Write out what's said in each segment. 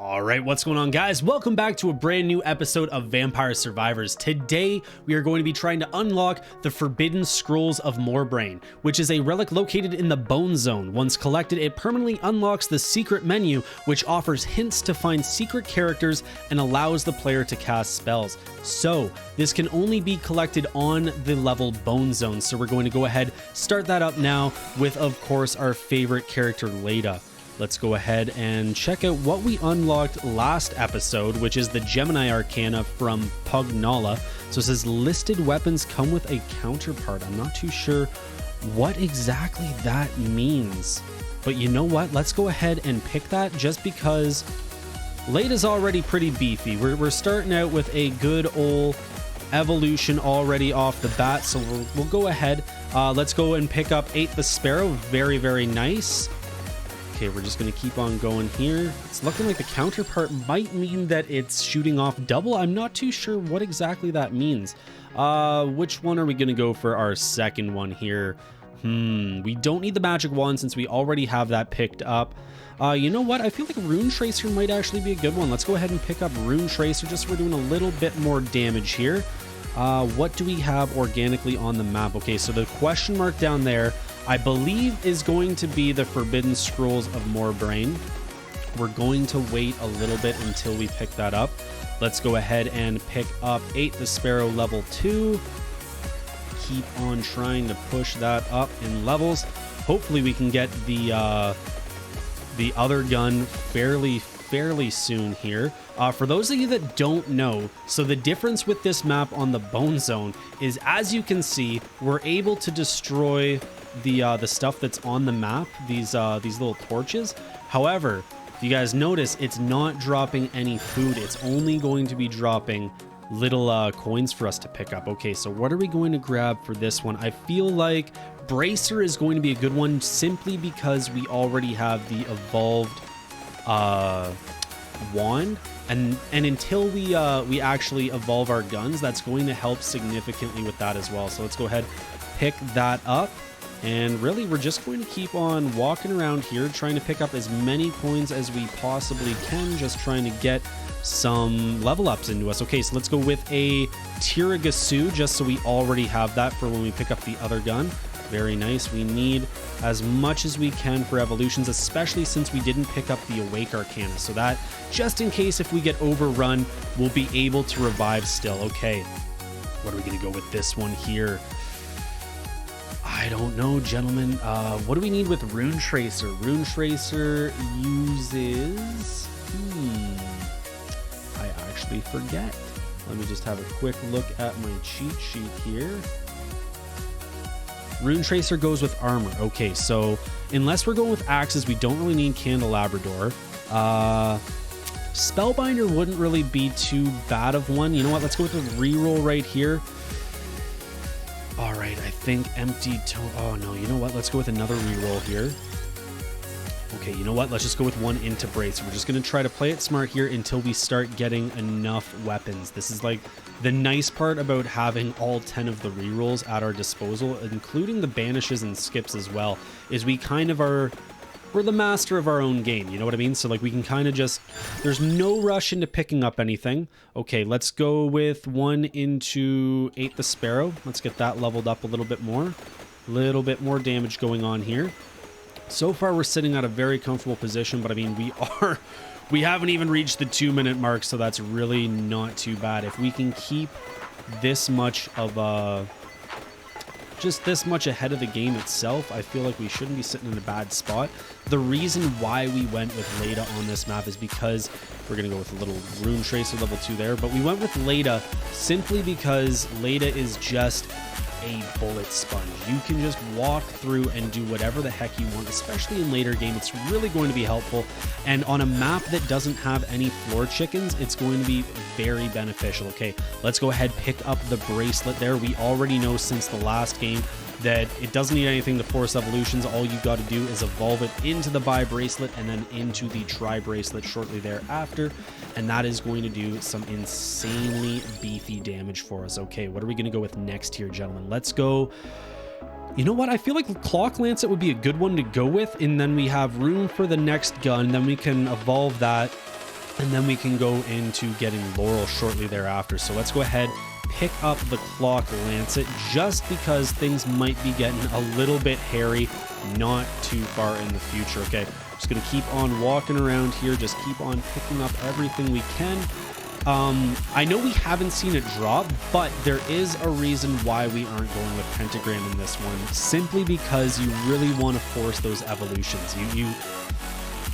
Alright, what's going on, guys? Welcome back to a brand new episode of Vampire Survivors. Today, we are going to be trying to unlock the Forbidden Scrolls of Morbane, which is a relic located in the Bone Zone. Once collected, it permanently unlocks the secret menu, which offers hints to find secret characters and allows the player to cast spells. So, this can only be collected on the level Bone Zone, so we're going to go ahead, start that up now with, of course, our favorite character, Leda. Let's go ahead and check out what we unlocked last episode, which is the GEMINI Arcana from Pugnala. So it says listed weapons come with a counterpart. I'm not too sure what exactly that means. But you know what? Let's go ahead and pick that just because Leda's already pretty beefy. We're starting out with a good old evolution already off the bat. So we'll go ahead. Let's go and pick up 8 the Sparrow. Very, very nice. Okay, we're just going to keep on going here. It's looking like the counterpart might mean that it's shooting off double. I'm not too sure what exactly that means. Which one are we going to go for our second one here? We don't need the magic wand since we already have that picked up. You know what? I feel like Rune Tracer might actually be a good one. Let's go ahead and pick up Rune Tracer just so we're doing a little bit more damage here. What do we have organically on the map? Okay, so the question mark down there, I believe, is going to be the Forbidden Scrolls of Morbane. We're going to wait a little bit until we pick that up. Let's go ahead and pick up 8 the Sparrow level 2. Keep on trying to push that up in levels. Hopefully we can get the other gun fairly soon here. For those of you that don't know, so the difference with this map on the Bone Zone is, as you can see, we're able to destroy the stuff that's on the map, these little torches. However, if you guys notice, it's not dropping any food. It's only going to be dropping little coins for us to pick up. Okay, so what are we going to grab for this one? I feel like Bracer is going to be a good one simply because we already have the evolved wand, and until we actually evolve our guns, that's going to help significantly with that as well. So let's go ahead, pick that up. And really, we're just going to keep on walking around here, trying to pick up as many coins as we possibly can, just trying to get some level ups into us. Okay, so let's go with a Phieraggi, just so we already have that for when we pick up the other gun. Very nice. We need as much as we can for evolutions, especially since we didn't pick up the Awake Arcana. So that, just in case if we get overrun, we'll be able to revive still. Okay, what are we going to go with this one here? I don't know, gentlemen. What do we need with Rune Tracer? Rune Tracer uses... I actually forget. Let me just have a quick look at my cheat sheet here. Rune Tracer goes with armor. Okay, so unless we're going with axes, we don't really need Candelabrador. Spellbinder wouldn't really be too bad of one. You know what? Let's go with a reroll right here. All right, I think empty tome. Oh no, you know what? Let's go with another reroll here. Okay, you know what? Let's just go with one into Brace. We're just going to try to play it smart here until we start getting enough weapons. This is like the nice part about having all 10 of the rerolls at our disposal, including the banishes and skips as well, is we kind of are... We're the master of our own game, you know what I mean? So like we can kind of just, there's no rush into picking up anything. Okay, let's go with 1 into 8 the Sparrow. Let's get that leveled up a little bit more. Little bit more damage going on here. So far we're sitting at a very comfortable position, but I mean we haven't even reached the 2-minute mark, so that's really not too bad. If we can keep this much of just this much ahead of the game itself, I feel like we shouldn't be sitting in a bad spot. The reason why we went with Leda on this map is because we're going to go with a little Rune Tracer level 2 there, but we went with Leda simply because Leda is just a bullet sponge. You can just walk through and do whatever the heck you want, especially in later game. It's really going to be helpful, and on a map that doesn't have any floor chickens, it's going to be very beneficial. Okay, let's go ahead, pick up the bracelet there. We already know since the last game that it doesn't need anything to force evolutions. All you got to do is evolve it into the Bi-Bracelet and then into the Tri-Bracelet shortly thereafter, and that is going to do some insanely beefy damage for us. Okay, what are we going to go with next here, gentlemen? Let's go... You know what? I feel like Clock Lancet would be a good one to go with, and then we have room for the next gun. Then we can evolve that and then we can go into getting Laurel shortly thereafter. So let's go ahead, pick up the Clock Lancet, just because things might be getting a little bit hairy not too far in the future. Okay, just gonna keep on walking around here, just keep on picking up everything we can. I know we haven't seen it drop, but there is a reason why we aren't going with Pentagram in this one, simply because you really want to force those evolutions.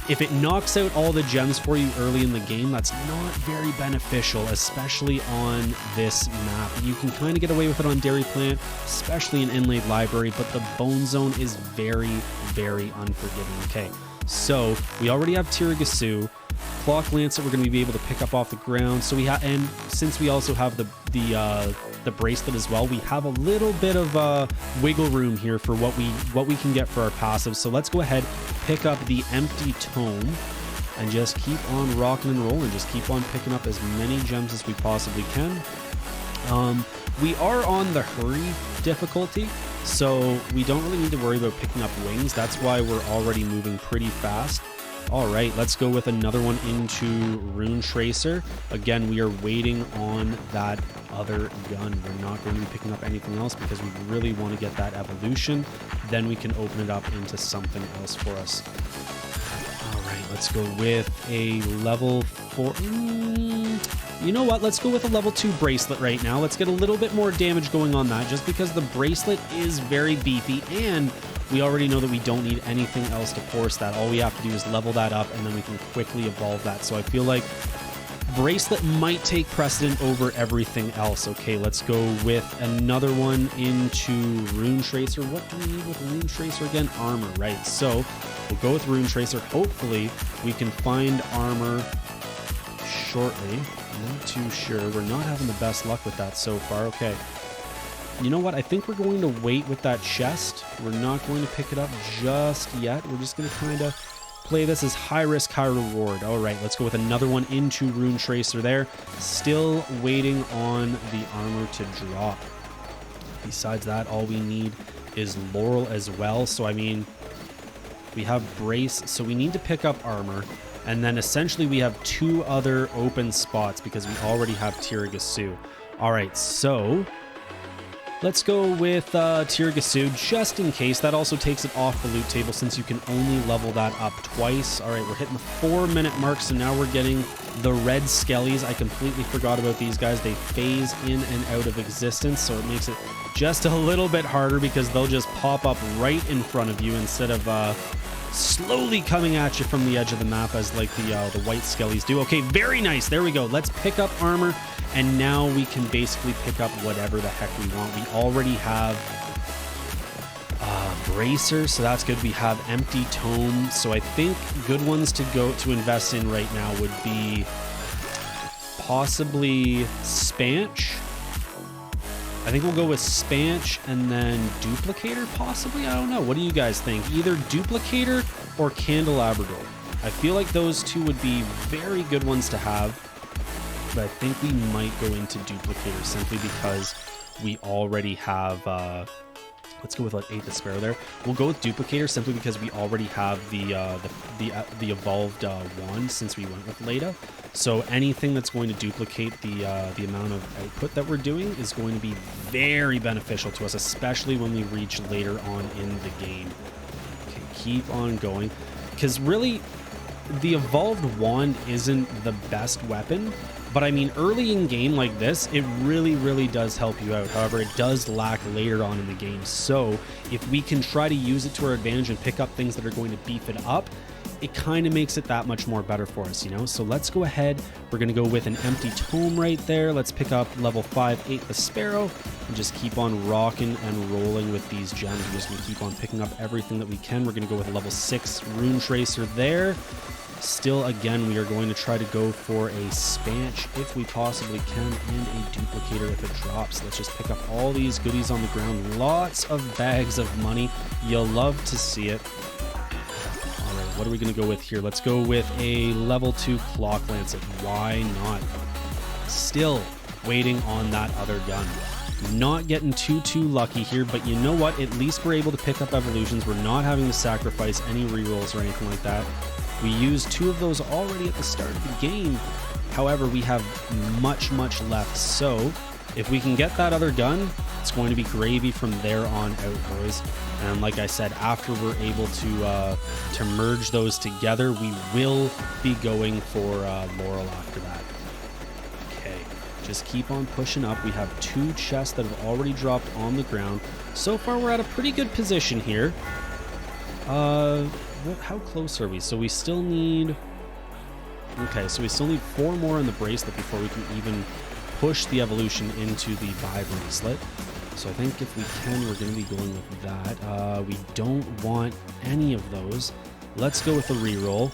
If it knocks out all the gems for you early in the game, that's not very beneficial, especially on this map. You can kind of get away with it on Dairy Plant, especially in Inlaid Library, but the Bone Zone is very, very unforgiving. Okay, so we already have Tiragasu. Clock Lancet we're going to be able to pick up off the ground. So we have, and since we also have the bracelet as well, we have a little bit of wiggle room here for what we can get for our passive. So let's go ahead, pick up the Empty Tome, and just keep on rocking and rolling. Just keep on picking up as many gems as we possibly can. We are on the hurry difficulty, so we don't really need to worry about picking up wings. That's why we're already moving pretty fast. All right, let's go with another one into Rune Tracer. Again, we are waiting on that other gun. We're not going to be picking up anything else because we really want to get that evolution. Then we can open it up into something else for us. All right, let's go with a level 4. You know what? Let's go with a level 2 bracelet right now. Let's get a little bit more damage going on that, just because the bracelet is very beefy, and we already know that we don't need anything else to force that. All we have to do is level that up, and then we can quickly evolve that. So I feel like bracelet might take precedent over everything else. Okay, let's go with another one into Rune Tracer. What do we need with Rune Tracer again? Armor, right? So we'll go with Rune Tracer. Hopefully we can find armor shortly. I'm not too sure. We're not having the best luck with that so far. Okay. You know what? I think we're going to wait with that chest. We're not going to pick it up just yet. We're just going to kind of play this as high risk, high reward. All right, let's go with another one into Rune Tracer there. Still waiting on the armor to drop. Besides that, all we need is Laurel as well. So, I mean, we have Brace, so we need to pick up armor. And then essentially we have 2 other open spots because we already have Tiragasu. All right, so let's go with Tiragasu just in case. That also takes it off the loot table since you can only level that up twice. All right, we're hitting the 4-minute mark, so now we're getting the red skellies. I completely forgot about these guys. They phase in and out of existence, so it makes it just a little bit harder because they'll just pop up right in front of you instead of slowly coming at you from the edge of the map as like the white skellies do. Okay, very nice. There we go. Let's pick up armor. And now we can basically pick up whatever the heck we want. We already have Bracer, so that's good. We have Empty Tome. So I think good ones to go to invest in right now would be possibly Spanch. I think we'll go with Spanch and then Duplicator, possibly. I don't know. What do you guys think? Either Duplicator or Candelabrador. I feel like those two would be very good ones to have. But I think we might go into Duplicator simply because we already have, let's go with like 8 the Sparrow there. We'll go with Duplicator simply because we already have the evolved wand since we went with Leda. So anything that's going to duplicate the amount of output that we're doing is going to be very beneficial to us, especially when we reach later on in the game. Okay, keep on going. Because really, the evolved wand isn't the best weapon. But I mean, early in game like this, it really, really does help you out. However, it does lack later on in the game. So if we can try to use it to our advantage and pick up things that are going to beef it up, it kind of makes it that much more better for us, you know? So let's go ahead. We're going to go with an Empty Tome right there. Let's pick up level 5, 8 the Sparrow, and just keep on rocking and rolling with these gems. We're just going to keep on picking up everything that we can. We're going to go with a level 6 Rune Tracer there. Still, again, we are going to try to go for a Spanch if we possibly can, and a Duplicator if it drops. Let's just pick up all these goodies on the ground. Lots of bags of money. You'll love to see it. All right, what are we going to go with here? Let's go with a level 2 Clock Lancet. Why not? Still waiting on that other gun. Not getting too lucky here, but you know what? At least we're able to pick up evolutions. We're not having to sacrifice any rerolls or anything like that. We used 2 of those already at the start of the game. However, we have much left. So if we can get that other gun, it's going to be gravy from there on out, boys. And like I said, after we're able to merge those together, we will be going for Laurel after that. Okay, just keep on pushing up. We have 2 chests that have already dropped on the ground. So far, we're at a pretty good position here. How close are we? So we still need... Okay, so we still need 4 more in the bracelet before we can even push the evolution into the Bi-Bracelet. So I think if we can, we're going to be going with that. We don't want any of those. Let's go with a reroll.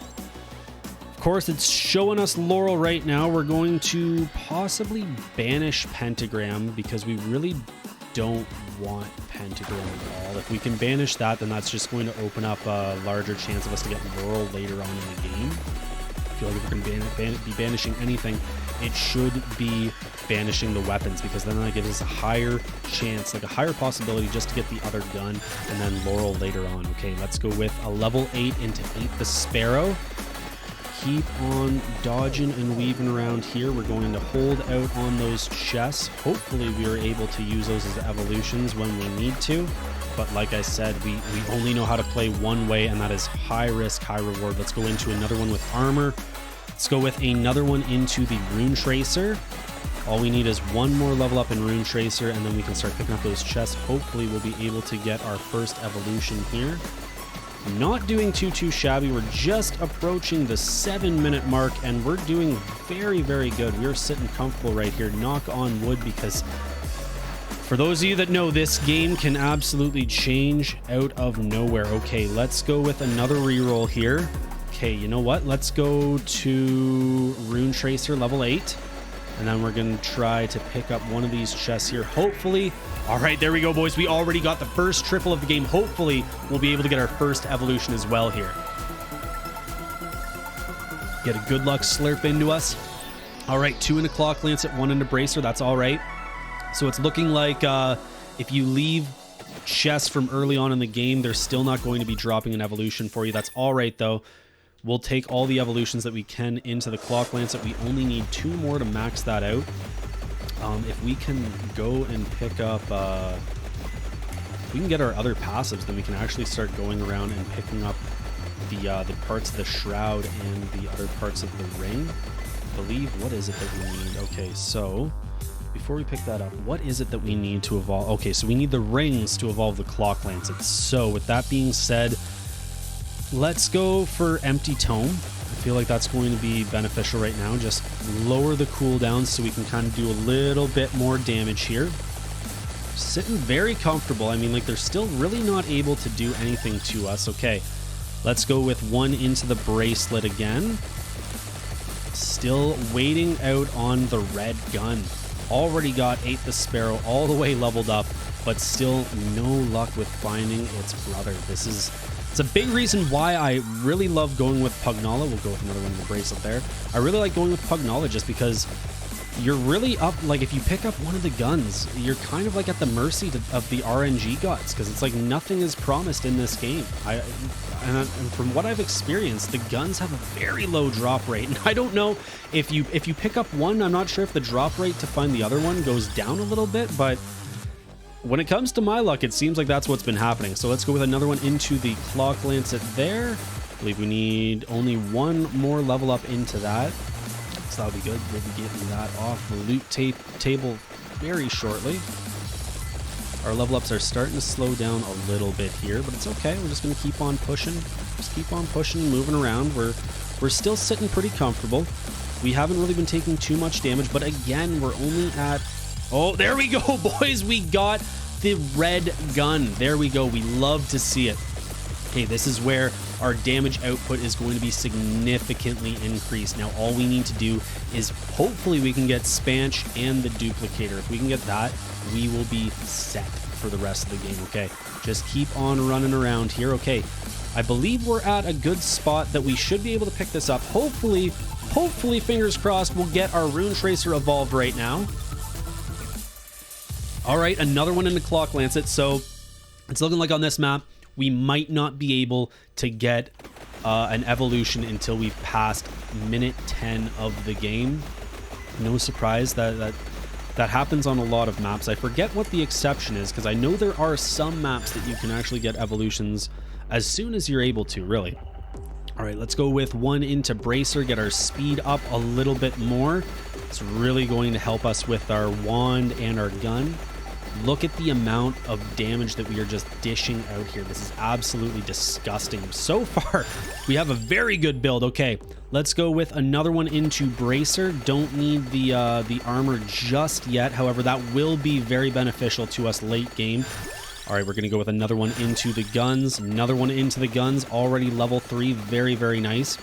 Of course, it's showing us Laurel right now. We're going to possibly banish Pentagram because we really don't want Pentagram at all. If we can banish that, then that's just going to open up a larger chance of us to get Laurel later on in the game. I feel like if we're going to be banishing anything, it should be banishing the weapons, because then that gives us a higher chance, like a higher possibility just to get the other gun and then Laurel later on. Okay, let's go with a level 8 into 8 the Sparrow. Keep on dodging and weaving around here. We're going to hold out on those chests. Hopefully we are able to use those as evolutions when we need to. But like I said, we only know how to play one way, and that is high risk, high reward. Let's go into another one with armor. Let's go with another one into the Rune Tracer. All we need is 1 more level up in Rune Tracer, and then we can start picking up those chests. Hopefully we'll be able to get our first evolution here. Not doing too shabby. We're just approaching the 7-minute mark, and we're doing very good. We're sitting comfortable right here. Knock on wood, because for those of you that know, this game can absolutely change out of nowhere. Okay, let's go with another reroll here. Okay, you know what? Let's go to Rune Tracer level 8. And then we're going to try to pick up one of these chests here. Hopefully. All right, there we go, boys. We already got the first triple of the game. Hopefully, we'll be able to get our first evolution as well here. Get a good luck slurp into us. All right, 2 in a Clock Lancet, 1 in a Bracer. That's all right. So it's looking like if you leave chests from early on in the game, they're still not going to be dropping an evolution for you. That's all right, though. We'll take all the evolutions that we can into the Clock Lancet. We only need 2 more to max that out. If we can go and pick up... if we can get our other passives, then we can actually start going around and picking up the parts of the Shroud and the other parts of the ring. I believe, what is it that we need? Okay, so... before we pick that up, what is it that we need to evolve? Okay, so we need the rings to evolve the Clock Lancet. So with that being said, let's go for Empty Tome. I feel like that's going to be beneficial right now. Just lower the cooldown so we can kind of do a little bit more damage here. Sitting very comfortable. I mean, like, they're still really not able to do anything to us. Okay, let's go with 1 into the Bracelet again. Still waiting out on the red gun. Already got 8 the Sparrow all the way leveled up, but still no luck with finding its brother. It's a big reason why I really love going with Pugnala. We'll go with another one in the Bracelet there. I really like going with Pugnala just because you're really up, like, if you pick up one of the guns, you're kind of like at the mercy of the RNG gods, because it's like nothing is promised in this game. And from what I've experienced, the guns have a very low drop rate, and I don't know if you pick up one, I'm not sure if the drop rate to find the other one goes down a little bit, but when it comes to my luck, it seems like that's what's been happening. So let's go with another one into the Clock Lancet there. I believe we need only 1 more level up into that. So that'll be good. We'll be getting that off the loot table very shortly. Our level ups are starting to slow down a little bit here, but it's okay. We're just going to keep on pushing. Just keep on pushing, moving around. We're still sitting pretty comfortable. We haven't really been taking too much damage, but again, we're only at... Oh, there we go, boys. We got the red gun. There we go. We love to see it. Okay, this is where our damage output is going to be significantly increased. Now, all we need to do is hopefully we can get Spanch and the Duplicator. If we can get that, we will be set for the rest of the game, okay? Just keep on running around here. Okay, I believe we're at a good spot that we should be able to pick this up. Hopefully, fingers crossed, we'll get our Rune Tracer evolved right now. All right, another one in the Clock Lancet. So it's looking like on this map, we might not be able to get an evolution until we've passed minute 10 of the game. No surprise that happens on a lot of maps. I forget what the exception is, because I know there are some maps that you can actually get evolutions as soon as you're able to, really. All right, let's go with 1 into Bracer, get our speed up a little bit more. It's really going to help us with our wand and our gun. Look at the amount of damage that we are just dishing out here. This is absolutely disgusting. So far, we have a very good build. Okay, let's go with another one into Bracer. Don't need the armor just yet. However, that will be very beneficial to us late game. All right, we're going to go with another one into the guns. Another one into the guns. Already level 3. Very, very nice.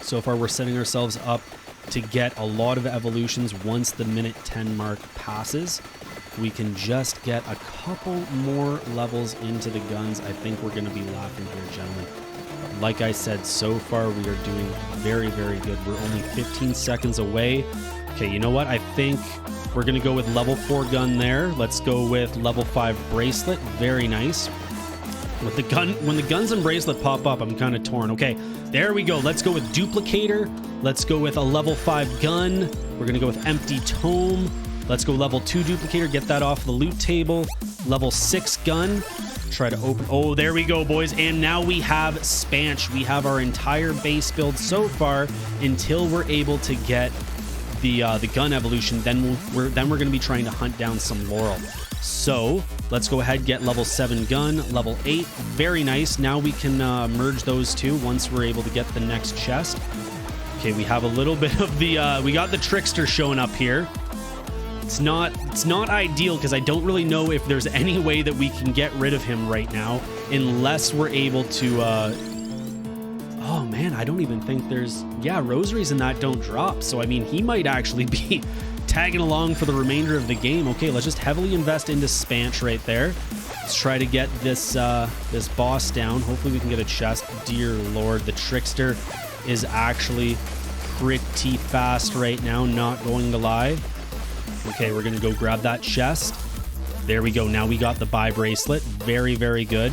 So far, we're setting ourselves up to get a lot of evolutions once the minute 10 mark passes. We can just get a couple more levels into the guns. I think we're going to be laughing here, gentlemen. Like I said, so far we are doing very, very good. We're only 15 seconds away. Okay, you know what? I think we're going to go with level 4 gun there. Let's go with level 5 bracelet. Very nice. With the gun, when the guns and bracelet pop up, I'm kind of torn. Okay, there we go. Let's go with duplicator. Let's go with a level 5 gun. We're going to go with empty tome. Let's go level 2 duplicator, get that off the loot table. Level 6 gun, try to open. Oh, there we go, boys. And now we have Spanch. We have our entire base build so far until we're able to get the gun evolution. Then we're going to be trying to hunt down some Laurel. So let's go ahead, get level 7 gun, level 8. Very nice. Now we can merge those two once we're able to get the next chest. Okay, we have a little bit of the, we got the Trickster showing up here. It's not ideal because I don't really know if there's any way that we can get rid of him right now unless we're able to oh man, I don't even think there's, yeah, rosaries in that don't drop. So I mean, he might actually be tagging along for the remainder of the game. Okay, let's just heavily invest into Spanch right there. Let's try to get this this boss down. Hopefully we can get a chest. Dear Lord, the Trickster is actually pretty fast right now, not going to lie. Okay, we're going to go grab that chest. There we go. Now we got the Bi-Bracelet. Very, very good.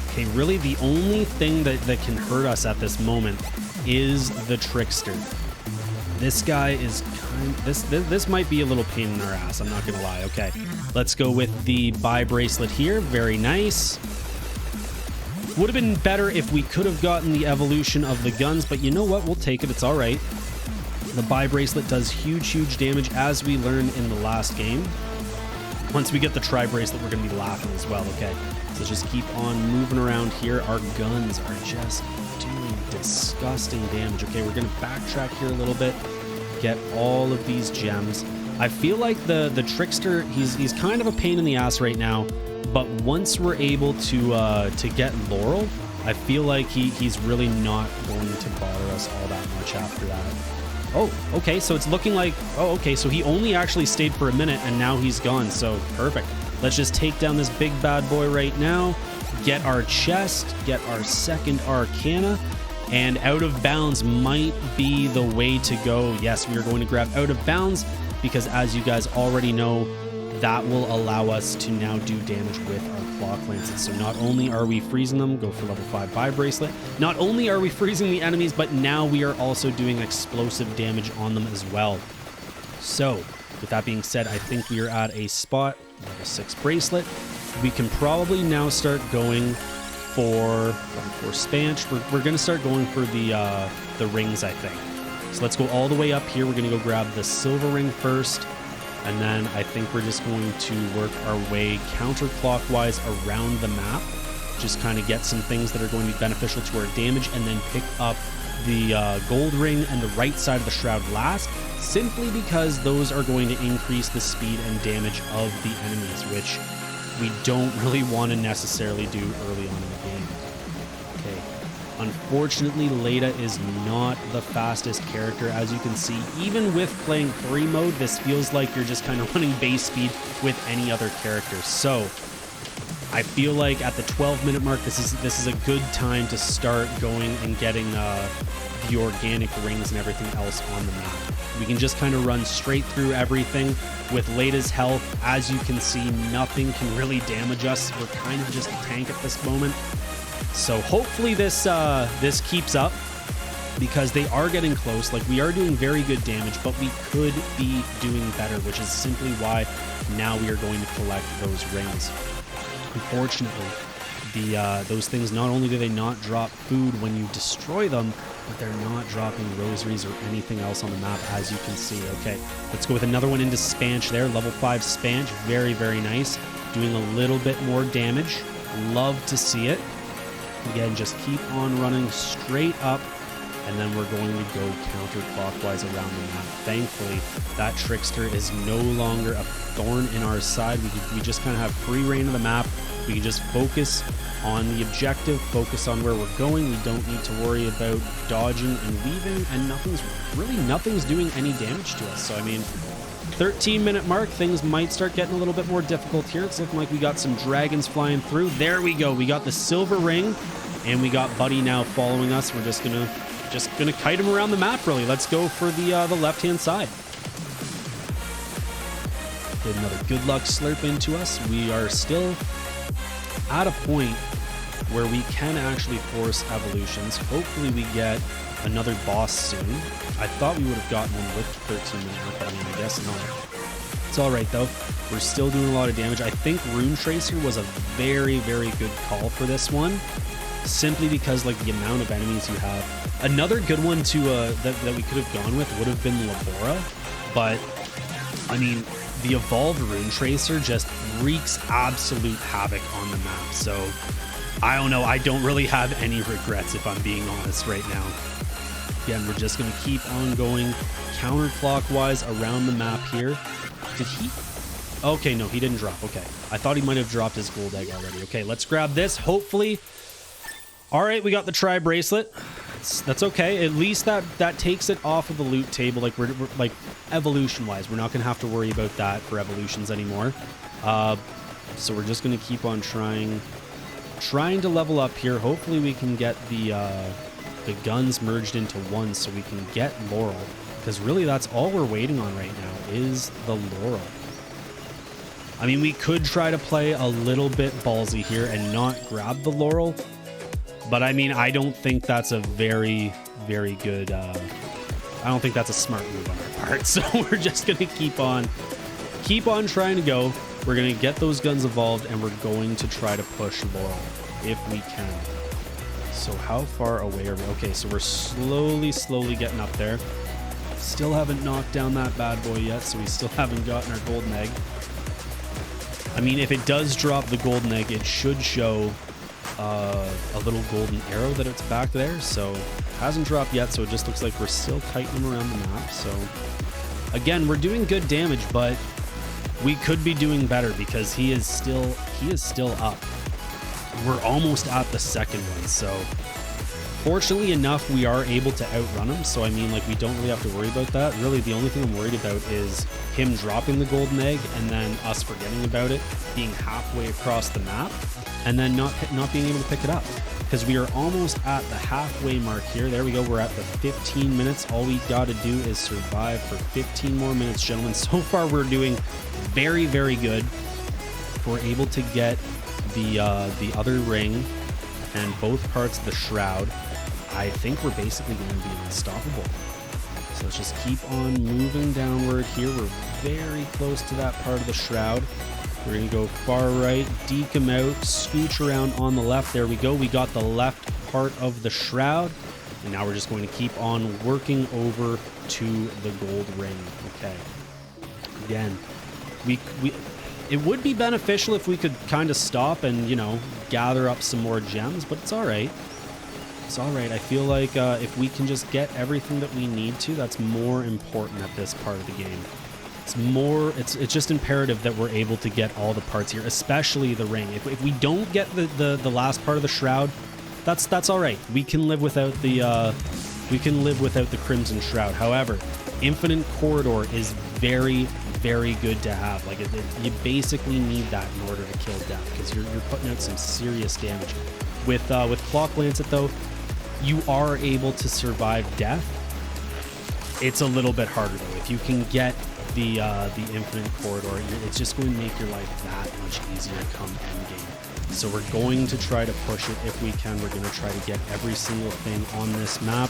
Okay, really the only thing that can hurt us at this moment is the Trickster. This guy is this might be a little pain in our ass, I'm not going to lie. Okay, let's go with the Bi-Bracelet here. Very nice. Would have been better if we could have gotten the evolution of the guns, but you know what? We'll take it. It's all right. The Bi-Bracelet does huge damage, as we learned in the last game. Once we get the Tri-Bracelet, we're going to be laughing as well. Okay, so just keep on moving around here. Our guns are just doing disgusting damage. Okay, we're going to backtrack here a little bit, get all of these gems. I feel like the Trickster, he's kind of a pain in the ass right now, but once we're able to get Laurel, I feel like he's really not going to bother us all that much after that. Oh, okay, so it's looking like, oh, okay, so he only actually stayed for a minute and now he's gone, so perfect. Let's just take down this big bad boy right now, get our chest, get our second Arcana, and Out of Bounds might be the way to go. Yes, we are going to grab Out of Bounds because, as you guys already know, that will allow us to now do damage with our clock lances. So not only are we freezing them, go for level 5 Bi-Bracelet, not only are we freezing the enemies, but now we are also doing explosive damage on them as well. So with that being said, I think we are at a spot, level 6 Bracelet. We can probably now start going for Spanch. We're going to start going for the rings, I think. So let's go all the way up here. We're going to go grab the silver ring first. And then I think we're just going to work our way counterclockwise around the map. Just kind of get some things that are going to be beneficial to our damage, and then pick up the gold ring and the right side of the Shroud last, simply because those are going to increase the speed and damage of the enemies, which we don't really want to necessarily do early on in the game. Okay. Unfortunately, Leda is not the fastest character, as you can see. Even with playing 3 mode, this feels like you're just kind of running base speed with any other character. So I feel like at the 12-minute mark, this is a good time to start going and getting the organic rings and everything else on the map. We can just kind of run straight through everything. With Leda's health, as you can see, nothing can really damage us. We're kind of just a tank at this moment. So hopefully this this keeps up, because they are getting close. Like, we are doing very good damage, but we could be doing better, which is simply why now we are going to collect those rings. Unfortunately, those things, not only do they not drop food when you destroy them, but they're not dropping rosaries or anything else on the map, as you can see. Okay, let's go with another one into Spanch there. Level 5 Spanch. Very, very nice. Doing a little bit more damage. Love to see it. Again, just keep on running straight up, and then we're going to go counterclockwise around the map. Thankfully, that Trickster is no longer a thorn in our side. We just kind of have free reign of the map. We can just focus on the objective, focus on where we're going. We don't need to worry about dodging and weaving, and nothing's doing any damage to us. So, I mean, 13-minute mark, things might start getting a little bit more difficult here. It's looking like we got some dragons flying through. There we go. We got the silver ring, and we got Buddy now following us. We're just gonna kite him around the map, really. Let's go for the left-hand side. Get another good luck slurp into us. We are still at a point where we can actually force evolutions. Hopefully we get another boss soon. I thought we would have gotten one with 13-minute, but I mean, I guess not. It's all right, though. We're still doing a lot of damage. I think Rune Tracer was a very, very good call for this one, simply because, like, the amount of enemies you have. Another good one to that we could have gone with would have been Labora, but I mean, the evolved Rune Tracer just wreaks absolute havoc on the map. So I don't know. I don't really have any regrets, if I'm being honest right now. Again, we're just going to keep on going counterclockwise around the map here. Did he? Okay, no, he didn't drop. Okay. I thought he might have dropped his gold egg already. Okay, let's grab this. Hopefully. All right, we got the Tri-Bracelet. That's okay. At least that takes it off of the loot table. Like, we're like, evolution-wise, we're not going to have to worry about that for evolutions anymore. So we're just going to keep on trying to level up here. Hopefully we can get the guns merged into one so we can get Laurel, because really that's all we're waiting on right now is the Laurel. I mean, we could try to play a little bit ballsy here and not grab the Laurel, but I mean, I don't think that's a very, very good, I don't think that's a smart move on our part. So we're just going to keep on trying to go. We're going to get those guns evolved, and we're going to try to push Laurel if we can. So how far away are we? Okay, so we're slowly getting up there. Still haven't knocked down that bad boy yet, so we still haven't gotten our golden egg. I mean, if it does drop the golden egg, it should show a little golden arrow that it's back there. So hasn't dropped yet, so it just looks like we're still kiting him around the map. So again, we're doing good damage, but we could be doing better because he is still up. We're almost at the second one, so fortunately enough, we are able to outrun him. So I mean, like, we don't really have to worry about that. Really, the only thing I'm worried about is him dropping the golden egg and then us forgetting about it, being halfway across the map, and then not being able to pick it up, because we are almost at the halfway mark here. There we go. We're at the 15 minutes. All we got to do is survive for 15 more minutes, gentlemen. So far, we're doing very, very good. We're able to get the other ring and both parts of the Shroud. I think we're basically going to be unstoppable. So let's just keep on moving downward here. We're very close to that part of the Shroud. We're going to go far right, deke him out, scooch around on the left. There we go. We got the left part of the Shroud. And now we're just going to keep on working over to the gold ring. Okay. Again, it would be beneficial if we could kind of stop and, you know, gather up some more gems, but it's all right. It's all right. I feel like if we can just get everything that we need to, that's more important at this part of the game. It's just imperative that we're able to get all the parts here, especially the ring. If we don't get the last part of the Shroud, that's all right. We can live without the Crimson Shroud. However, Infinite Corridor is very, very good to have. Like, you basically need that in order to kill death, because you're putting out some serious damage. With Clock Lancet, though, you are able to survive death. It's a little bit harder, though. If you can get the Infinite Corridor, it's just going to make your life that much easier come endgame. So we're going to try to push it if we can. We're going to try to get every single thing on this map.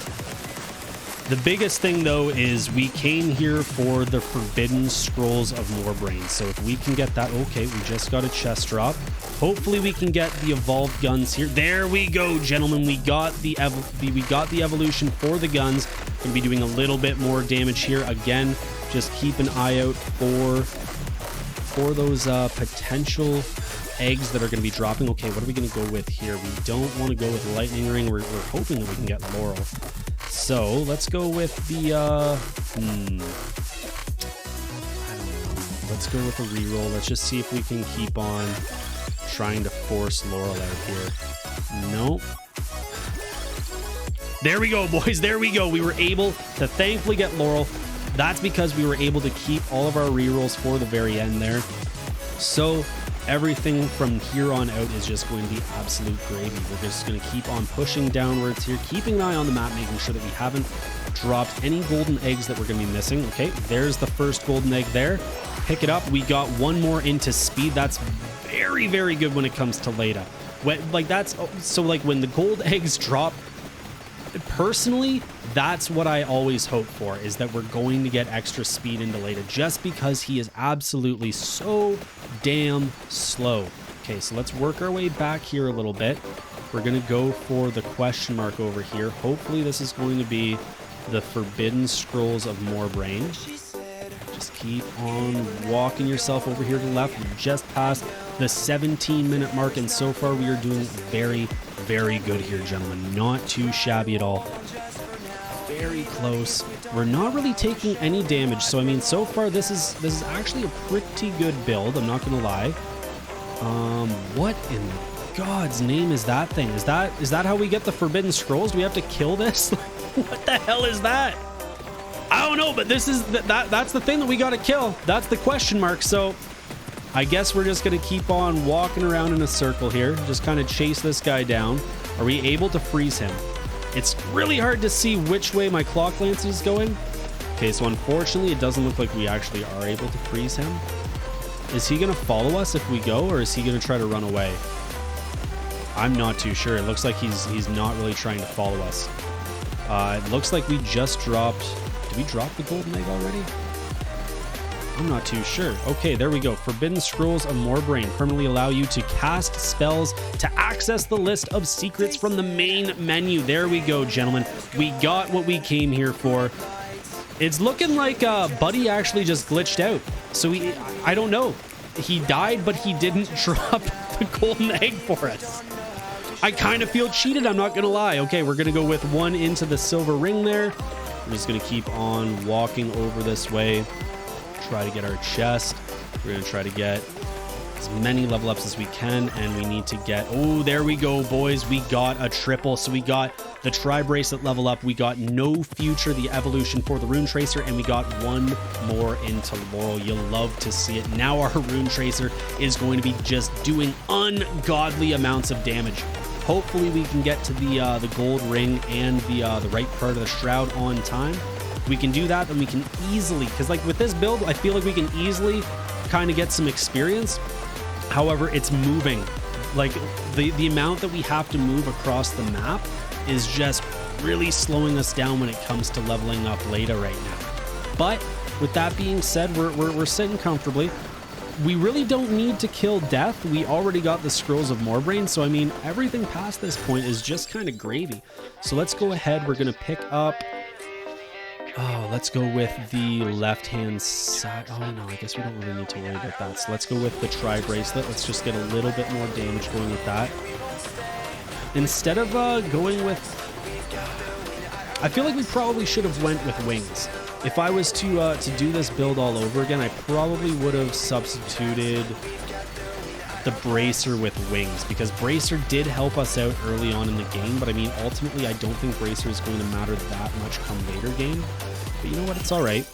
The biggest thing, though, is we came here for the Forbidden Scrolls of Morbane. So if we can get that... Okay, we just got a chest drop. Hopefully we can get the evolved guns here. There we go, gentlemen. We got the evolution for the guns. Gonna be doing a little bit more damage here. Again, just keep an eye out for those potential eggs that are going to be dropping. Okay, what are we going to go with here? We don't want to go with Lightning Ring. We're hoping that we can get Laurel. So let's go with the I don't know. Let's go with a reroll. Let's just see if we can keep on trying to force Laurel out here. Nope. There we go, boys. There we go. We were able to thankfully get Laurel. That's because we were able to keep all of our rerolls for the very end there. So everything from here on out is just going to be absolute gravy. We're just going to keep on pushing downwards here, keeping an eye on the map, making sure that we haven't dropped any golden eggs that we're going to be missing. Okay, there's the first golden egg there. Pick it up. We got one more into speed. That's very, very good when it comes to Leda. When the gold eggs drop, personally, that's what I always hope for, is that we're going to get extra speed into Leda, just because he is absolutely so damn slow. Okay, so let's work our way back here a little bit. We're going to go for the question mark over here. Hopefully this is going to be the Forbidden Scrolls of Morbane. Just keep on walking yourself over here to the left. We're just past the 17-minute mark, and so far we are doing very, very good here, gentlemen. Not too shabby at all. Very close. We're not really taking any damage, so I mean, so far this is actually a pretty good build. I'm not gonna lie. What in God's name is that thing? Is that how we get the Forbidden Scrolls? Do we have to kill this? What the hell is that? I don't know, but this is that's the thing that we gotta kill. That's the question mark. So I guess we're just gonna keep on walking around in a circle here, just kind of chase this guy down. Are we able to freeze him? It's really hard to see which way my clock lance is going. Okay, so unfortunately, it doesn't look like we actually are able to freeze him. Is he gonna follow us if we go, or is he gonna try to run away? I'm not too sure. It looks like he's not really trying to follow us. It looks like we just dropped... Did we drop the golden egg already? I'm not too sure. Okay, there we go. Forbidden Scrolls of Morbane permanently allow you to cast spells to access the list of secrets from the main menu. There we go, gentlemen. We got what we came here for. It's looking like Buddy actually just glitched out. So I don't know. He died, but he didn't drop the golden egg for us. I kind of feel cheated, I'm not going to lie. Okay, we're going to go with one into the silver ring there. We're just going to keep on walking over this way. Try to get our chest. We're going to try to get as many level ups as we can, and we need to get... Oh, there we go, boys. We got a triple. So we got the Tri-Bracelet level up. We got No Future, the evolution for the Rune Tracer, and we got one more into Laurel. You'll love to see it. Now our Rune Tracer is going to be just doing ungodly amounts of damage. Hopefully we can get to the gold ring and the right part of the Shroud on time. We can do that, and we can easily, because like with this build, I feel like we can easily kind of get some experience. However, it's moving. Like the amount that we have to move across the map is just really slowing us down when it comes to leveling up Leda right now. But with that being said, we're sitting comfortably. We really don't need to kill death. We already got the Scrolls of Morbane, so I mean, everything past this point is just kind of gravy. So let's go ahead. We're going to pick up... Oh, let's go with the left-hand side. Oh, no, I guess we don't really need to worry about that. So let's go with the Tri-Bracelet. Let's just get a little bit more damage going with that. Instead of going with... I feel like we probably should have went with wings. If I was to do this build all over again, I probably would have substituted the Bracer with wings, because Bracer did help us out early on in the game, but I mean, ultimately, I don't think Bracer is going to matter that much come later game. But you know what? It's all right.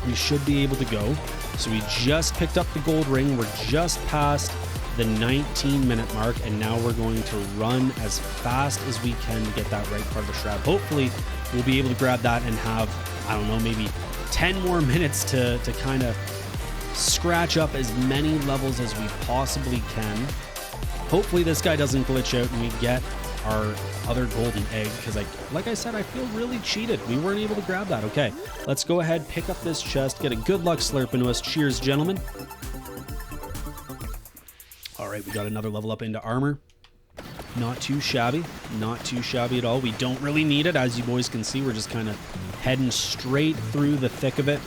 We should be able to go. So we just picked up the gold ring. We're just past the 19-minute mark, and now we're going to run as fast as we can to get that right part of the Shroud. Hopefully, we'll be able to grab that and have, I don't know, maybe 10 more minutes to kind of scratch up as many levels as we possibly can. Hopefully this guy doesn't glitch out and we get our other golden egg, because like I said, I feel really cheated. We weren't able to grab that. Okay, let's go ahead, pick up this chest, get a good luck slurp into us. Cheers, gentlemen. All right, we got another level up into armor. Not too shabby. Not too shabby at all. We don't really need it. As you boys can see, we're just kind of heading straight through the thick of it.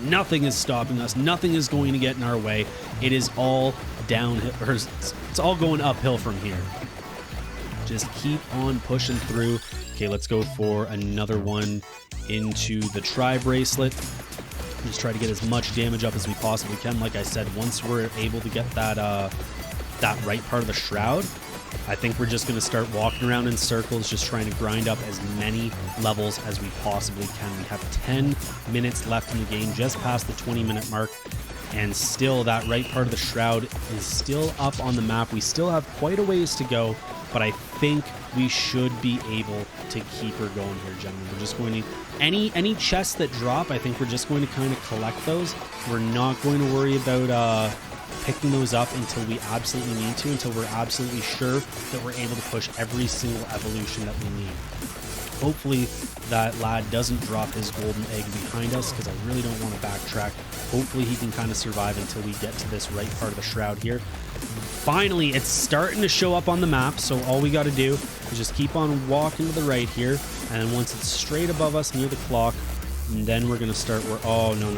Nothing is stopping us. Nothing is going to get in our way. It is all downhill, or it's all going uphill from here. Just keep on pushing through. Okay, let's go for another one into the Tri-Bracelet. Just try to get as much damage up as we possibly can. Like I said, once we're able to get that right part of the Shroud, I think we're just going to start walking around in circles, just trying to grind up as many levels as we possibly can. We have 10 minutes left in the game, just past the 20-minute mark, and still that right part of the Shroud is still up on the map. We still have quite a ways to go, but I think we should be able to keep her going here, gentlemen. We're just going to... Any chests that drop, I think we're just going to kind of collect those. We're not going to worry about picking those up until we absolutely need to, until we're absolutely sure that we're able to push every single evolution that we need. Hopefully that lad doesn't drop his golden egg behind us, because I really don't want to backtrack. Hopefully he can kind of survive until we get to this right part of the Shroud here. Finally, it's starting to show up on the map, so all we got to do is just keep on walking to the right here, and once it's straight above us near the clock, and then we're going to start... Oh, no.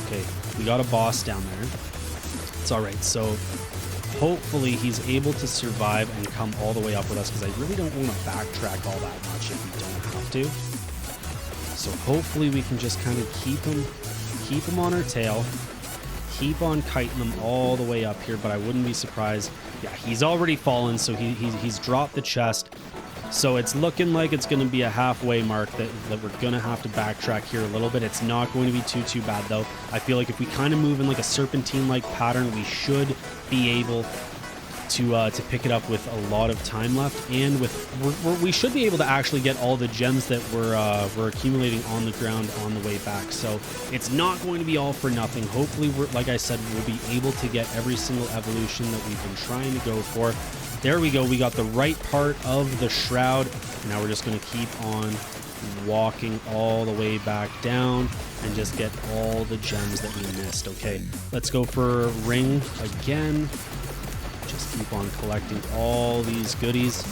Okay, we got a boss down there. It's all right, so hopefully he's able to survive and come all the way up with us, because I really don't want to backtrack all that much if we don't have to. So hopefully we can just kind of keep him on our tail, keep on kiting them all the way up here, but I wouldn't be surprised. Yeah, he's already fallen, so he's dropped the chest. So it's looking like it's going to be a halfway mark that we're going to have to backtrack here a little bit. It's not going to be too bad, though. I feel like if we kind of move in like a serpentine-like pattern, we should be able to pick it up with a lot of time left, and we should be able to actually get all the gems that we're accumulating on the ground on the way back. So it's not going to be all for nothing. Hopefully, like I said, we'll be able to get every single evolution that we've been trying to go for. There we go. We got the right part of the Shroud. Now we're just going to keep on walking all the way back down and just get all the gems that we missed. Okay, let's go for ring again. Just keep on collecting all these goodies.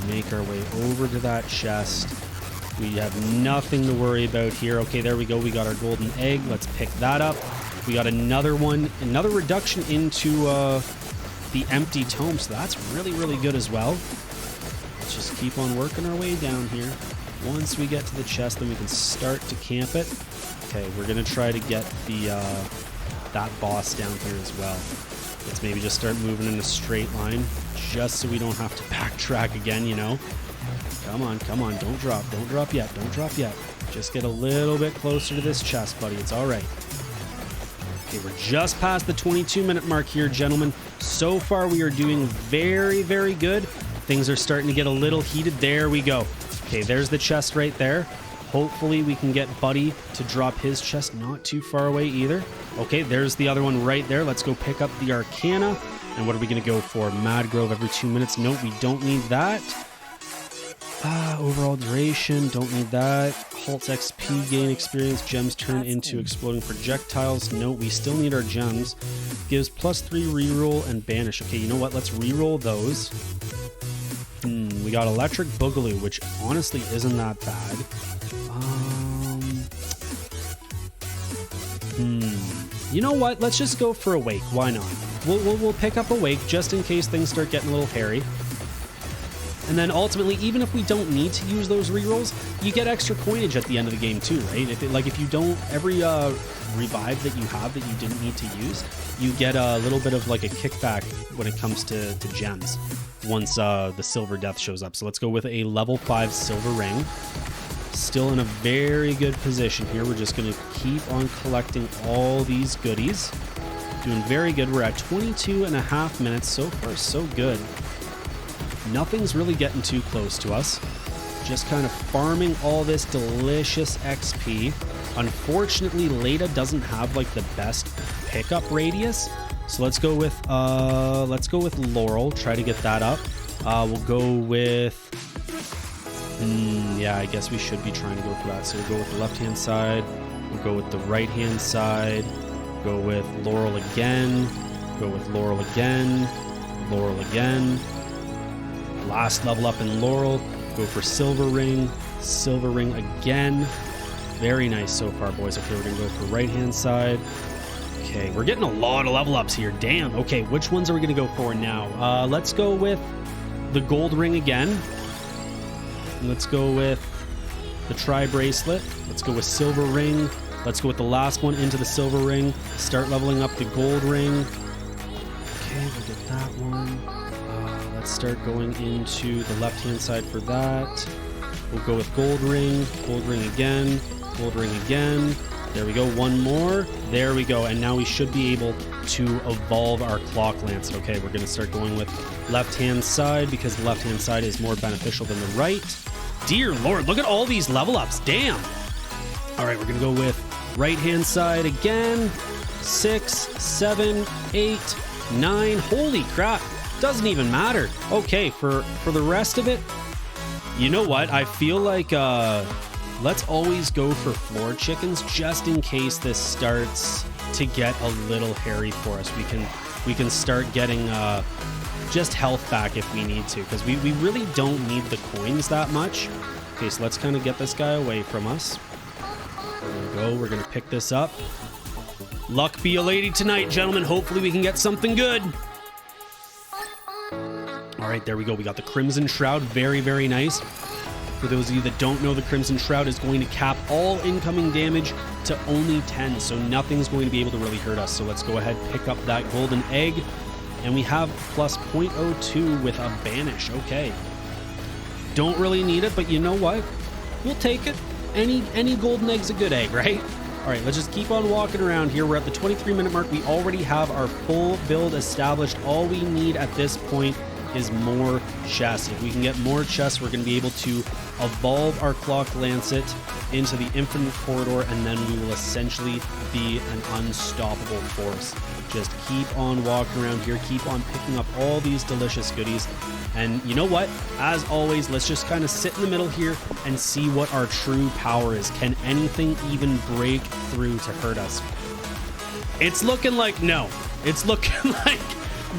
Make our way over to that chest. We have nothing to worry about here. Okay, there we go. We got our golden egg. Let's pick that up. We got another one, another reduction into the empty tome, so that's really good as well. Let's just keep on working our way down here. Once we get to the chest, then we can start to camp it. Okay, we're gonna try to get the that boss down here as well. Let's maybe just start moving in a straight line, just so we don't have to backtrack again, you know. Come on, don't drop yet, Just get a little bit closer to this chest, buddy. It's all right. Okay, we're just past the 22-minute mark here, gentlemen. So far, we are doing very good. Things are starting to get a little heated. There we go. Okay, there's the chest right there. Hopefully, we can get Buddy to drop his chest not too far away either. Okay, there's the other one right there. Let's go pick up the Arcana. And what are we going to go for? Mad Grove every 2 minutes. Nope, we don't need that. Overall duration, don't need that. Halts XP, gain experience, gems turn into exploding projectiles. No, we still need our gems. Gives +3 reroll and banish. Okay, you know what? Let's reroll those. We got Electric Boogaloo, which honestly isn't that bad. You know what? Let's just go for Awake. Why not? We'll pick up Awake just in case things start getting a little hairy. And then ultimately, even if we don't need to use those rerolls, you get extra coinage at the end of the game too, right? If you don't, every revive that you have that you didn't need to use, you get a little bit of like a kickback when it comes to gems once the Silver Death shows up. So let's go with a level 5 Silver Ring. Still in a very good position here. We're just going to keep on collecting all these goodies. Doing very good. We're at 22.5 minutes. So far, so good. Nothing's really getting too close to us. Just kind of farming all this delicious XP. Unfortunately, Leda doesn't have like the best pickup radius. So let's go with Laurel. Try to get that up. We'll go with yeah, I guess we should be trying to go for that. So we'll go with the left-hand side. We'll go with the right-hand side. Go with Laurel again. Go with Laurel again. Laurel again. Last level up in Laurel. Go for Silver Ring. Silver Ring again. Very nice so far, boys. Okay, we're going to go for right-hand side. Okay, we're getting a lot of level ups here. Damn. Okay, which ones are we going to go for now? Let's go with the Gold Ring again. Let's go with the Tri-Bracelet. Let's go with Silver Ring. Let's go with the last one into the Silver Ring. Start leveling up the Gold Ring. Okay, we'll get that one. Let's start going into the left-hand side for that. We'll go with Gold Ring again, Gold Ring again. There we go, one more. There we go, and now we should be able to evolve our Clock Lance. Okay, we're gonna start going with left-hand side because the left-hand side is more beneficial than the right. Dear Lord, look at all these level ups, damn. All right, we're gonna go with right-hand side again. 6, 7, 8, 9, holy crap, doesn't even matter. Okay, for the rest of it, you know what? I feel like let's always go for floor chickens just in case this starts to get a little hairy for us. We can start getting just health back if we need to, because we really don't need the coins that much. Okay, so let's kind of get this guy away from us. There we go. We're gonna pick this up. Luck be a lady tonight, gentlemen. Hopefully we can get something good. All right, there we go. We got the Crimson Shroud. Very, very nice. For those of you that don't know, the Crimson Shroud is going to cap all incoming damage to only 10, so nothing's going to be able to really hurt us. So let's go ahead, pick up that golden egg, and we have plus 0.02 with a banish. Okay. Don't really need it, but you know what? We'll take it. Any golden egg's a good egg, right? All right, let's just keep on walking around here. We're at the 23-minute mark. We already have our full build established. All we need at this point is more chests. If we can get more chests, we're going to be able to evolve our Clock Lancet into the Infinite Corridor, and then we will essentially be an unstoppable force. Just keep on walking around here, keep on picking up all these delicious goodies. And you know what? As always, let's just kind of sit in the middle here and see what our true power is. Can anything even break through to hurt us? It's looking like no. It's looking like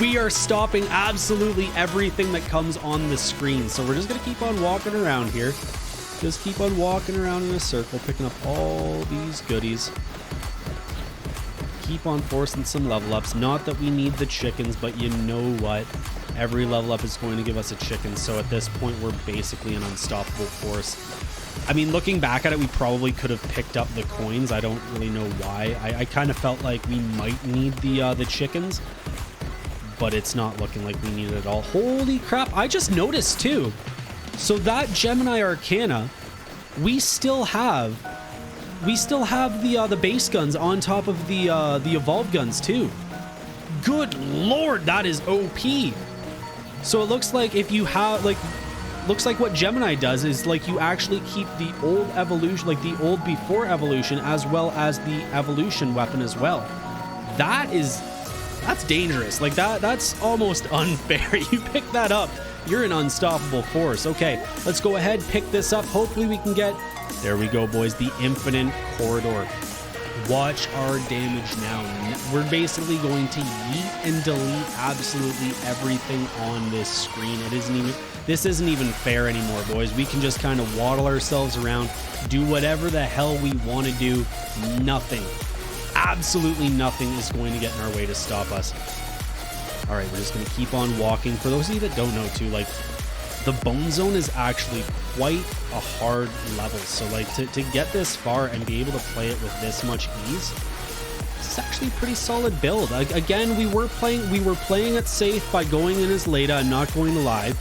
we are stopping absolutely everything that comes on the screen. So we're just going to keep on walking around here. Just keep on walking around in a circle, picking up all these goodies. Keep on forcing some level ups. Not that we need the chickens, but you know what? Every level up is going to give us a chicken. So at this point, we're basically an unstoppable force. I mean, looking back at it, we probably could have picked up the coins. I don't really know why. I kind of felt like we might need the chickens, but it's not looking like we need it at all. Holy crap, I just noticed too. So that Gemini Arcana, we still have the base guns on top of the evolved guns too. Good Lord, that is OP. So it looks like if you have looks like what Gemini does is like you actually keep the old evolution, like the old before evolution, as well as the evolution weapon as well. That's dangerous. Like that's almost unfair. You pick that up, you're an unstoppable force. Okay, let's go ahead, pick this up. Hopefully we can get, there we go, boys, the Infinite Corridor. Watch our damage now. We're basically going to yeet and delete absolutely everything on this screen. This isn't even fair anymore, boys. We can just kind of waddle ourselves around, do whatever the hell we want to do. Nothing, absolutely nothing is going to get in our way to stop us. All right, we're just going to keep on walking. For those of you that don't know too, like, the Bone Zone is actually quite a hard level. So like to get this far and be able to play it with this much ease, it's actually a pretty solid build. Again, we were playing it safe by going in as Leda and not going to live.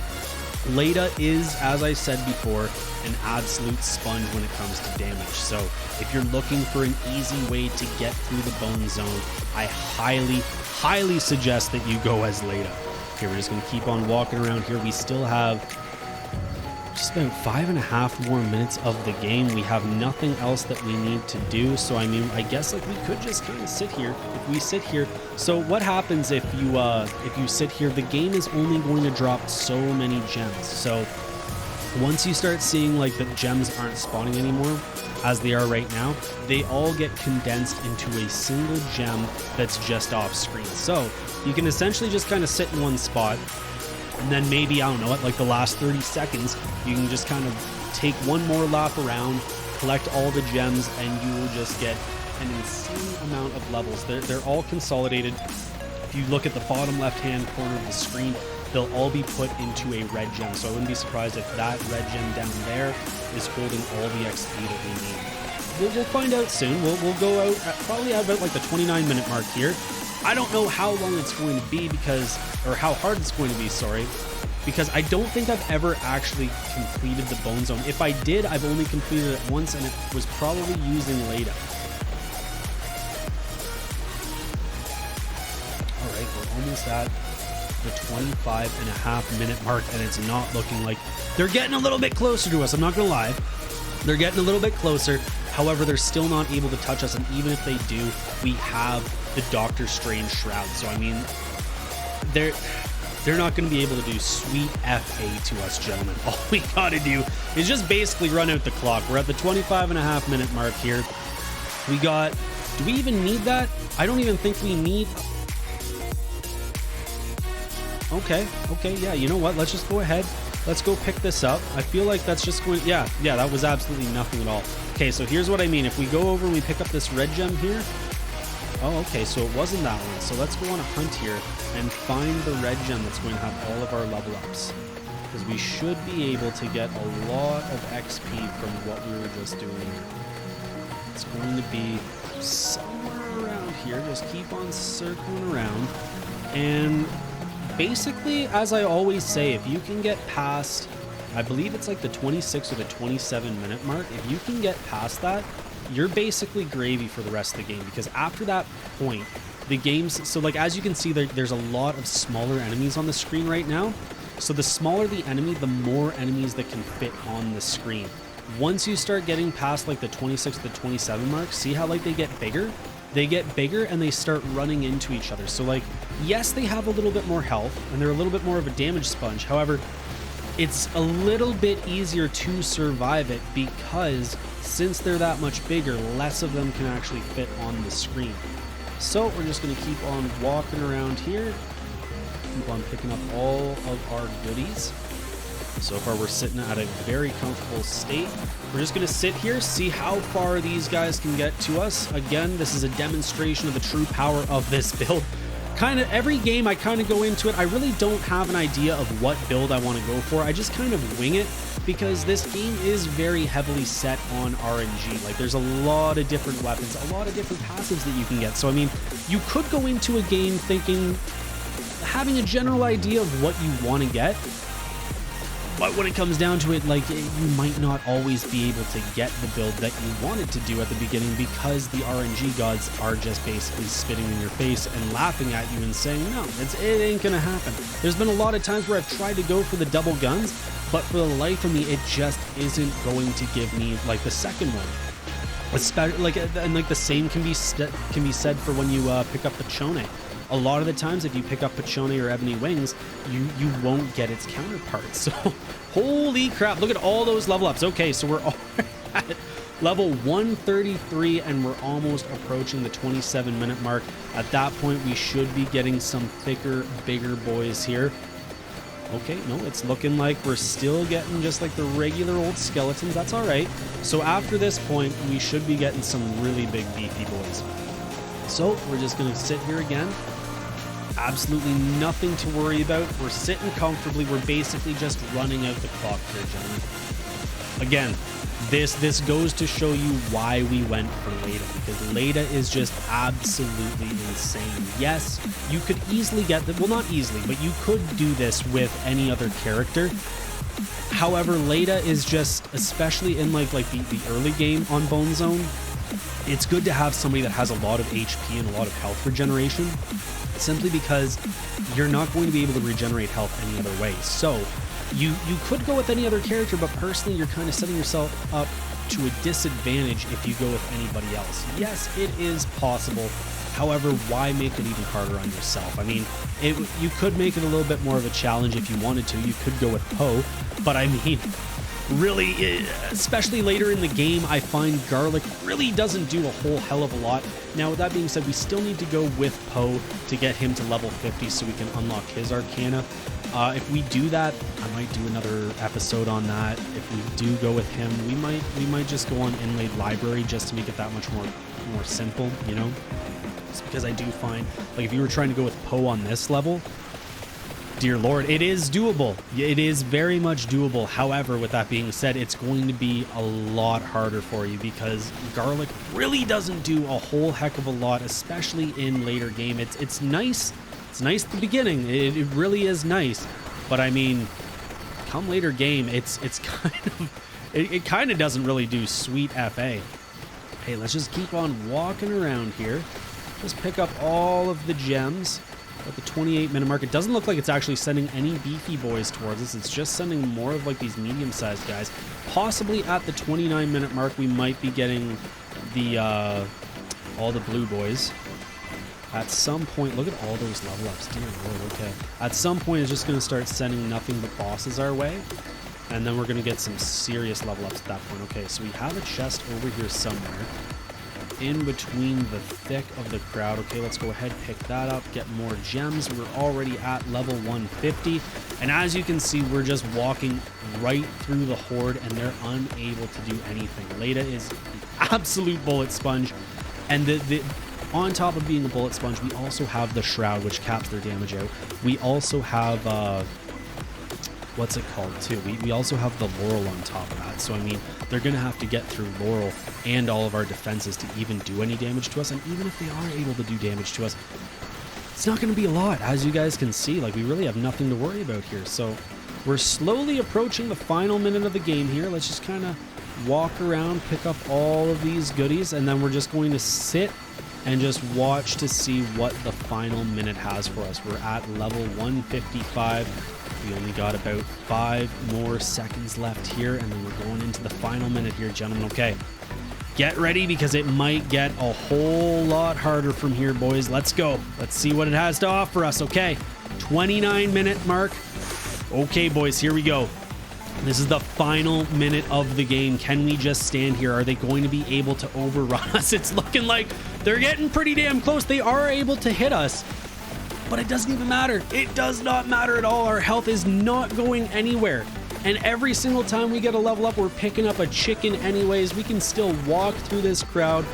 Leda is, as I said before, an absolute sponge when it comes to damage. So if you're looking for an easy way to get through the Bone Zone, I highly suggest that you go as Leda. Okay, we're just going to keep on walking around here. We still have just about 5.5 more minutes of the game. We have nothing else that we need to do. So, I mean, I guess like we could just kind of sit here. If we sit here, so what happens if you sit here, the game is only going to drop so many gems. So once you start seeing like the gems aren't spawning anymore, as they are right now, they all get condensed into a single gem that's just off screen. So you can essentially just kind of sit in one spot, and then maybe, I don't know, at like the last 30 seconds, you can just kind of take one more lap around, collect all the gems, and you will just get an insane amount of levels. They're all consolidated. If you look at the bottom left-hand corner of the screen, they'll all be put into a red gem. So I wouldn't be surprised if that red gem down there is holding all the XP that we need. We'll find out soon. We'll go out probably at about like the 29-minute mark here. I don't know how long it's going to be or how hard it's going to be, sorry, because I don't think I've ever actually completed the Bone Zone. If I did, I've only completed it once, and it was probably using Leda. All right, we're almost at the 25.5-minute mark, and it's not looking like they're getting a little bit closer to us. I'm not gonna lie, they're getting a little bit closer. However, they're still not able to touch us, and even if they do, we have the Doctor Strange Shroud. So I mean, they're not going to be able to do sweet FA to us, gentlemen. All we got to do is just basically run out the clock. We're at the 25.5-minute mark here. Do we even need that? I don't even think we need. Okay, yeah, you know what? Let's just go ahead. Let's go pick this up. I feel like that's just going, yeah, that was absolutely nothing at all. Okay, so here's what I mean. If we go over and we pick up this red gem here, oh, okay, so it wasn't that one. So let's go on a hunt here and find the red gem that's going to have all of our level ups, because we should be able to get a lot of XP from what we were just doing here. It's going to be somewhere around here. Just keep on circling around, and basically, as I always say, if you can get past, I believe it's like the 26 or the 27-minute mark, if you can get past that, you're basically gravy for the rest of the game, because after that point, the game's, so like as you can see, there's a lot of smaller enemies on the screen right now. So the smaller the enemy, the more enemies that can fit on the screen. Once you start getting past like the 26 to the 27 mark, see how like they get bigger? They get bigger and they start running into each other. So like, yes, they have a little bit more health and they're a little bit more of a damage sponge. However, it's a little bit easier to survive it, because since they're that much bigger, less of them can actually fit on the screen. So we're just going to keep on walking around here, keep on picking up all of our goodies. So far we're sitting at a very comfortable state. We're just going to sit here, see how far these guys can get to us. Again, this is a demonstration of the true power of this build. Kind of every game I kind of go into it, I really don't have an idea of what build I want to go for. I just kind of wing it, because this game is very heavily set on RNG. Like, there's a lot of different weapons, a lot of different passives that you can get. So I mean, you could go into a game thinking, having a general idea of what you want to get, but when it comes down to it, like, you might not always be able to get the build that you wanted to do at the beginning, because the RNG gods are just basically spitting in your face and laughing at you and saying, no, it ain't gonna happen. There's been a lot of times where I've tried to go for the double guns, but for the life of me, it just isn't going to give me like the second one. Especially like, and like the same can be said for when you pick up Pachone. A lot of the times, if you pick up Pachone or Ebony Wings, you won't get its counterparts. So, holy crap, look at all those level ups. Okay, so we're already at level 133, and we're almost approaching the 27-minute mark. At that point, we should be getting some thicker, bigger boys here. Okay, no, it's looking like we're still getting just like the regular old skeletons. That's all right. So after this point, we should be getting some really big, beefy boys. So we're just going to sit here again. Absolutely nothing to worry about. We're sitting comfortably. We're basically just running out the clock here, gentlemen. Again, this goes to show you why we went for Leda, because Leda is just absolutely insane. Yes, you could easily get the, well, not easily, but you could do this with any other character. However, Leda is just, especially in like the early game on Bone Zone, it's good to have somebody that has a lot of HP and a lot of health regeneration, simply because you're not going to be able to regenerate health any other way. So You could go with any other character, but personally, you're kind of setting yourself up to a disadvantage if you go with anybody else. Yes, it is possible. However, why make it even harder on yourself? I mean, you could make it a little bit more of a challenge if you wanted to. You could go with Poe, but I mean, really, especially later in the game, I find Garlic really doesn't do a whole hell of a lot. Now, with that being said, we still need to go with Poe to get him to level 50 so we can unlock his Arcana. If we do that, I might do another episode on that. If we do go with him, we might just go on Inlaid Library just to make it that much more simple, you know? Just because I do find, like, if you were trying to go with Poe on this level, dear Lord, it is doable. It is very much doable. However, with that being said, it's going to be a lot harder for you because Garlic really doesn't do a whole heck of a lot, especially in later game. It's nice. It's nice at the beginning. It really is nice. But I mean, come later game, it's kind of it kind of doesn't really do sweet FA. Hey, let's just keep on walking around here. Just pick up all of the gems. At the 28-minute mark, it doesn't look like it's actually sending any beefy boys towards us. It's just sending more of like these medium-sized guys. Possibly at the 29-minute mark, we might be getting the all the blue boys. At some point, look at all those level ups. Dear Lord, okay. At some point, it's just going to start sending nothing but bosses our way. And then we're going to get some serious level ups at that point. Okay, so we have a chest over here somewhere. In between the thick of the crowd. Okay, let's go ahead, pick that up, get more gems. We're already at level 150. And as you can see, we're just walking right through the horde and they're unable to do anything. Leda is an absolute bullet sponge. And on top of being a bullet sponge, we also have the Shroud, which caps their damage out. We also have, what's it called too? We also have the Laurel on top of that. So, I mean, they're going to have to get through Laurel and all of our defenses to even do any damage to us. And even if they are able to do damage to us, it's not going to be a lot. As you guys can see, like, we really have nothing to worry about here. So we're slowly approaching the final minute of the game here. Let's just kind of walk around, pick up all of these goodies, and then we're just going to sit and just watch to see what the final minute has for us. We're at level 155. We only got about 5 more seconds left here, and then we're going into the final minute here, gentlemen. Okay, get ready because it might get a whole lot harder from here, boys. Let's go. Let's see what it has to offer us. Okay, 29-minute mark. Okay, boys, here we go. This is the final minute of the game. Can we just stand here? Are they going to be able to overrun us? It's looking like they're getting pretty damn close. They are able to hit us, but it doesn't even matter. It does not matter at all. Our health is not going anywhere. And every single time we get a level up, we're picking up a chicken anyways. We can still walk through this crowd.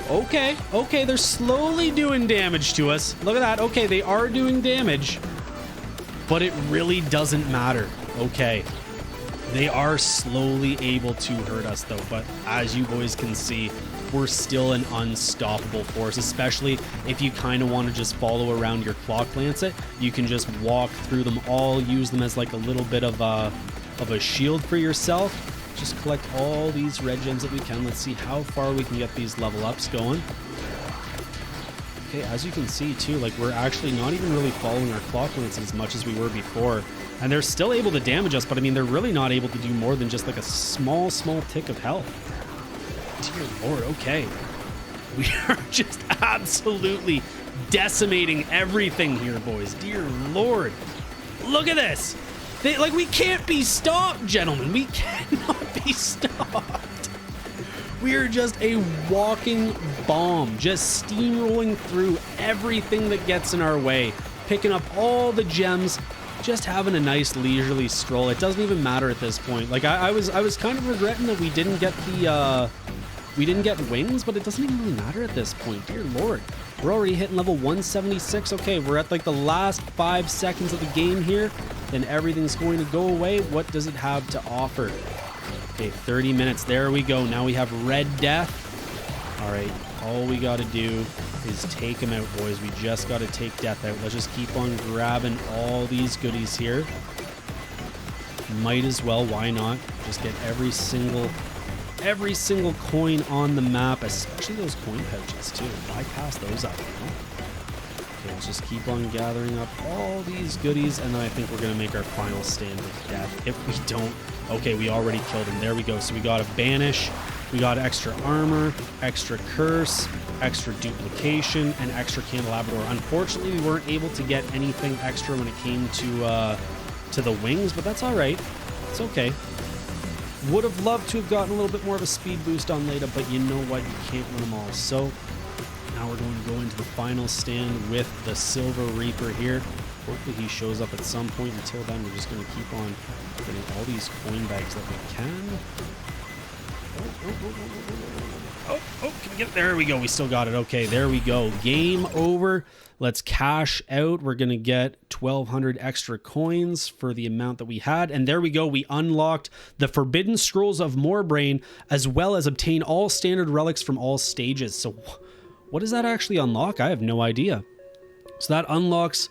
Okay, they're slowly doing damage to us. Look at that. Okay, they are doing damage, but it really doesn't matter. Okay. They are slowly able to hurt us though, but as you boys can see, we're still an unstoppable force, especially if you kind of want to just follow around your clock lancet. You can just walk through them all, use them as like a little bit of a shield for yourself. Just collect all these red gems that we can. Let's see how far we can get these level ups going. Okay, as you can see too, like we're actually not even really following our clock lance as much as we were before. And they're still able to damage us, but I mean, they're really not able to do more than just like a small tick of health. Dear Lord, okay. We are just absolutely decimating everything here, boys. Dear Lord. Look at this. We can't be stopped, gentlemen. We cannot be stopped. We are just a walking bomb, just steamrolling through everything that gets in our way, picking up all the gems, just having a nice leisurely stroll. It doesn't even matter at this point. Like I was kind of regretting that we didn't get the we didn't get wings, but it doesn't even really matter at this point. Dear Lord, we're already hitting level 176. Okay, we're at like the last 5 seconds of the game here, then everything's going to go away. What does it have to offer? Okay, 30 minutes. There we go. Now we have Red Death. All right, all we got to do is take him out, boys. We just got to take Death out. Let's just keep on grabbing all these goodies here. Might as well, why not? Just get every single coin on the map, especially those coin pouches too. Bypass those up, you know? Okay, let's just keep on gathering up all these goodies, and then I think we're going to make our final stand with death. If we don't... Okay, we already killed him. There we go. So we got a Banish, we got extra armor, extra curse, extra duplication, and extra candelabrador. Unfortunately, we weren't able to get anything extra when it came to the wings, but that's all right. It's okay. Would have loved to have gotten a little bit more of a speed boost on Leda, but you know what? You can't win them all. So now we're going to go into the final stand with the Silver Reaper here. Hopefully he shows up at some point. Until then, we're just going to keep on getting all these coin bags that we can. Can we get it? There we go. We still got it. Okay, there we go. Game over. Let's cash out. We're going to get 1,200 extra coins for the amount that we had. And there we go. We unlocked the Forbidden Scrolls of Morbane, as well as obtain all standard relics from all stages. So what does that actually unlock? I have no idea. So that unlocks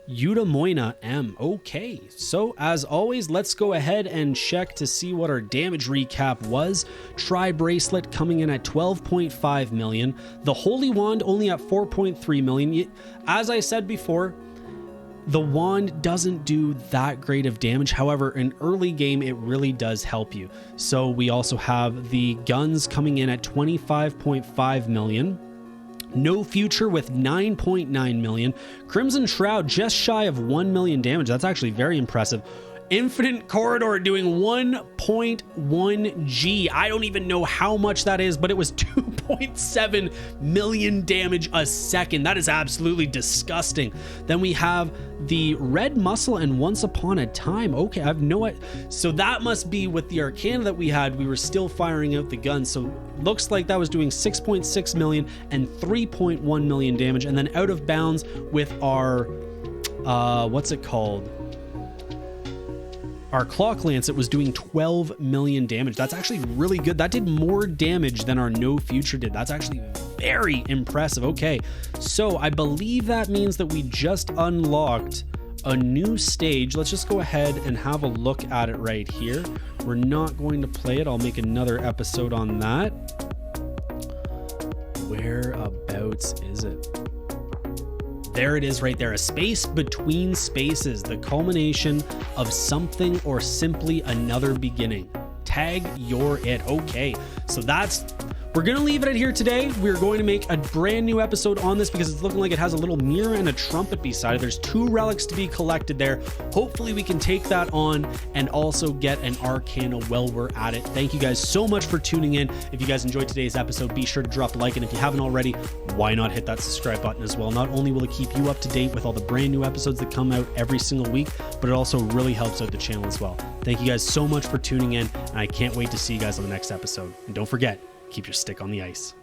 Eudaimonia M. Okay, so as always, let's go ahead and check to see what our damage recap was. Tri-Bracelet coming in at 12.5 million. The Holy Wand only at 4.3 million. As I said before, the wand doesn't do that great of damage. However, in early game, it really does help you. So we also have the guns coming in at 25.5 million. No Future with 9.9 million. Crimson Shroud just shy of 1 million damage. That's actually very impressive. Infinite Corridor doing 1.1 G. I don't even know how much that is, but it was 2.7 million damage a second. That is absolutely disgusting. Then we have the Red Muscle and Once Upon a Time. Okay, I have no idea. So that must be with the Arcana that we had. We were still firing out the gun. So looks like that was doing 6.6 million and 3.1 million damage. And then Out of Bounds with our, what's it called? Our Clock Lance, it was doing 12 million damage. That's actually really good. That did more damage than our No Future did. That's actually very impressive. Okay, so I believe that means that we just unlocked a new stage. Let's just go ahead and have a look at it right here. We're not going to play it. I'll make another episode on that. Whereabouts is it? There it is right there, a space between spaces, the culmination of something or simply another beginning. Tag your it. Okay, so we're gonna leave it at here today. We're going to make a brand new episode on this because it's looking like it has a little mirror and a trumpet beside it. There's 2 relics to be collected there. Hopefully we can take that on and also get an Arcana while we're at it. Thank you guys so much for tuning in. If you guys enjoyed today's episode, be sure to drop a like, and if you haven't already, why not hit that subscribe button as well? Not only will it keep you up to date with all the brand new episodes that come out every single week, but it also really helps out the channel as well. Thank you guys so much for tuning in, and I can't wait to see you guys on the next episode. And don't forget, keep your stick on the ice.